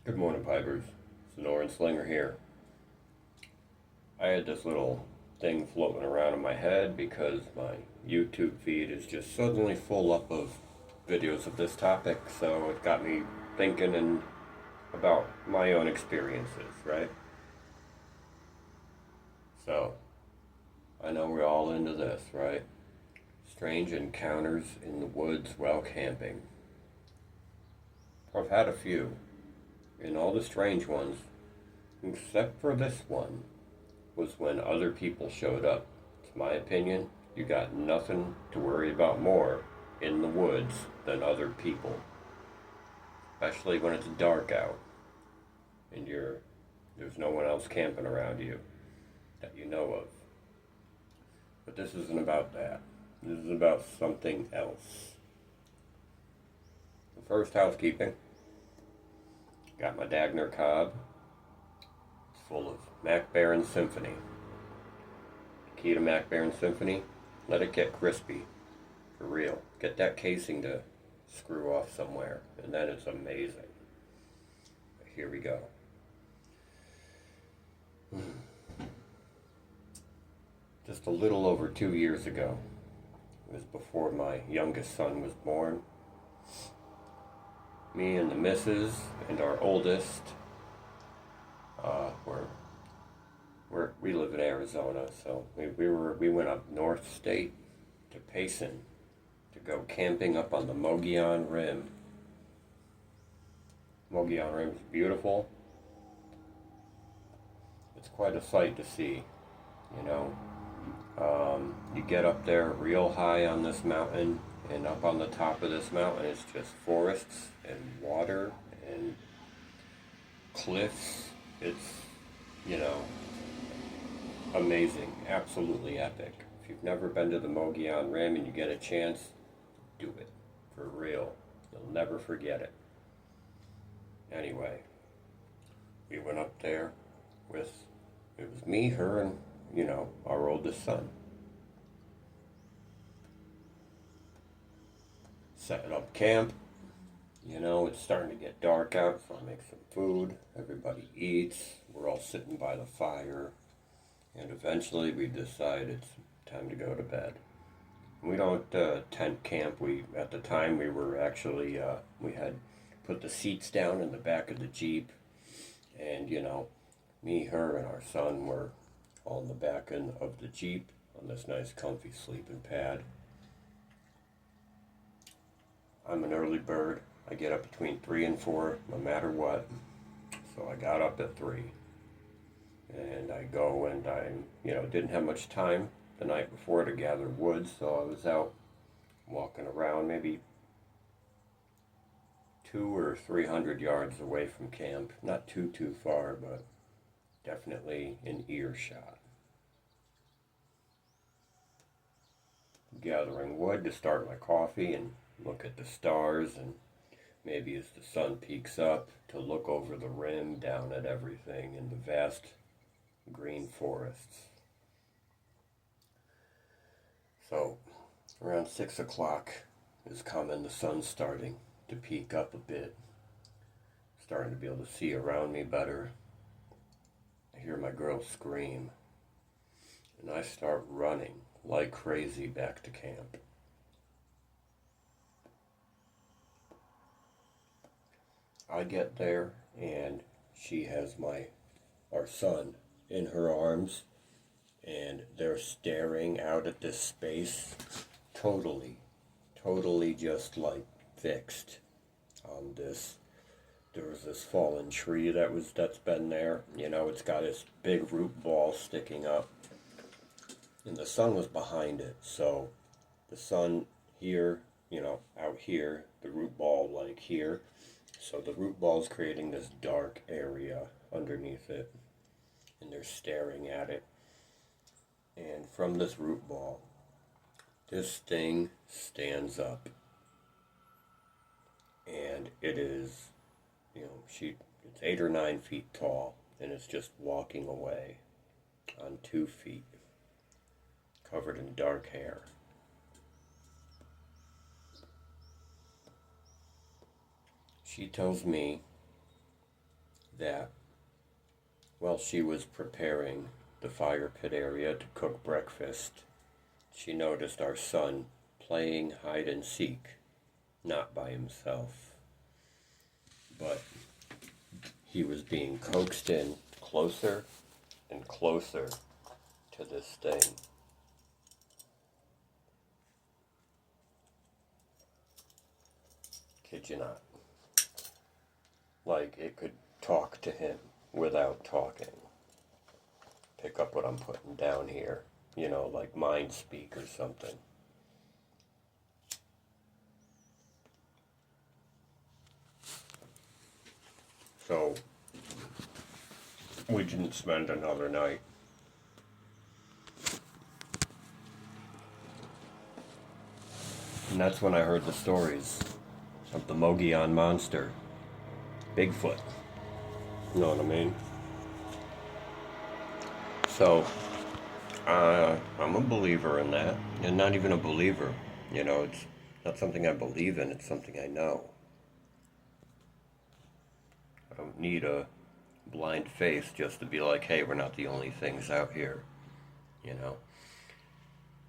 Good morning, Pipers. Sonoran Slinger here. I had this little thing floating around in my head because my YouTube feed is just suddenly full up of videos of this topic, so it got me thinking and about my own experiences, right? So, I know we're all into this, right? Strange encounters in the woods while camping. I've had a few, and all the strange ones, except for this one, was when other people showed up. It's my opinion, you got nothing to worry about more in the woods than other people, especially when it's dark out and there's no one else camping around you that you know of. But this isn't about that. This is about something else. The first housekeeping. Got my Dagner cob. It's full of Mac Baron Symphony. Key to Mac Baron Symphony, let it get crispy. For real. Get that casing to screw off somewhere, and then it's amazing. Here we go. Just a little over 2 years ago, it was before my youngest son was born, me and the missus and our oldest we live in Arizona, so we went up north state to Payson to go camping up on the Mogollon Rim. Mogollon Rim is beautiful. It's quite a sight to see, you know. You get up there real high on this mountain, and up on the top of this mountain it's just forests and water and cliffs. It's, you know, amazing, absolutely epic. If you've never been to the Mogollon Rim and you get a chance, do it, for real. You'll never forget it. Anyway, we went up there it was me, her, and, our oldest son. Setting up camp. It's starting to get dark out, so I make some food. Everybody eats. We're all sitting by the fire. And eventually we decide it's time to go to bed. We don't tent camp. At the time, we were actually, we had put the seats down in the back of the Jeep. And, me, her, and our son were all in the back end of the Jeep on this nice comfy sleeping pad. I'm an early bird. I get up between 3 and 4 no matter what. So I got up at 3. And I go and I, didn't have much time the night before to gather wood, so I was out walking around maybe 200 or 300 yards away from camp. Not too far, but definitely in earshot. Gathering wood to start my coffee and look at the stars, and maybe as the sun peeks up to look over the rim down at everything in the vast green forests. So around 6 o'clock is coming, the sun's starting to peak up a bit. Starting to be able to see around me better. I hear my girl scream, and I start running like crazy back to camp. I get there, and she has our son in her arms, and they're staring out at this space, totally just like fixed on this. There was this fallen tree that's been there. It's got this big root ball sticking up, and the sun was behind it. So the sun here, out here, the root ball like here. So the root ball is creating this dark area underneath it, and they're staring at it. And from this root ball, this thing stands up, and it is, it's 8 or 9 feet tall, and it's just walking away on 2 feet, covered in dark hair. She tells me that while she was preparing the fire pit area to cook breakfast, she noticed our son playing hide and seek, not by himself, but he was being coaxed in closer and closer to this thing. Kid you not. Like it could talk to him without talking. Pick up what I'm putting down here. You know, like mind speak or something. So, we didn't spend another night. And that's when I heard the stories of the Mogollon monster. Bigfoot. You know what I mean? So, I'm a believer in that. And not even a believer. You know, it's not something I believe in, it's something I know. I don't need a blind faith just to be like, hey, we're not the only things out here. You know?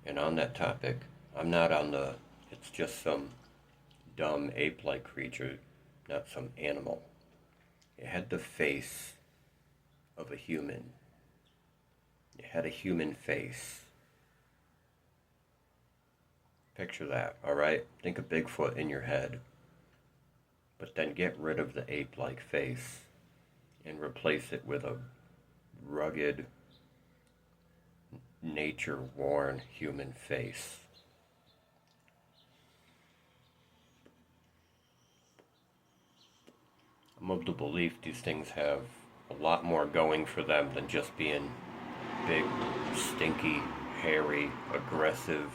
And on that topic, I'm not on the, it's just some dumb ape-like creature, not some animal. It had the face of a human. It had a human face. Picture that, alright? Think of Bigfoot in your head. But then get rid of the ape-like face and replace it with a rugged, nature-worn human face. I'm of the belief these things have a lot more going for them than just being big, stinky, hairy, aggressive,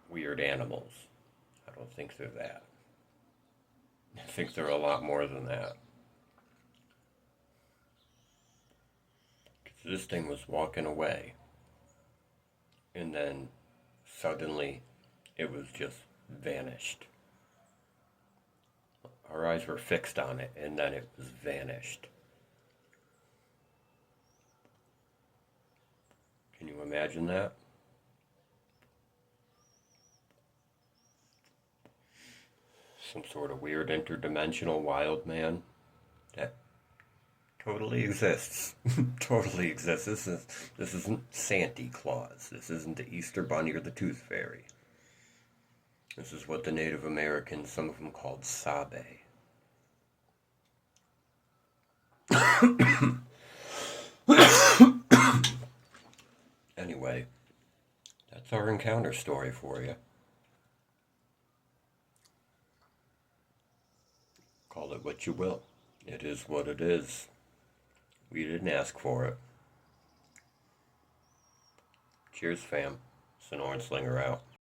weird animals. I don't think they're that. I think they're a lot more than that. This thing was walking away, and then suddenly it was just vanished. Our eyes were fixed on it, and then it was vanished. Can you imagine that? Some sort of weird interdimensional wild man that totally exists. Totally exists. This isn't Santa Claus. This isn't the Easter Bunny or the Tooth Fairy. This is what the Native Americans, some of them called Sabe. Anyway, that's our encounter story for you. Call it what you will. It is what it is. We didn't ask for it. Cheers, fam. Sonoran Slinger out.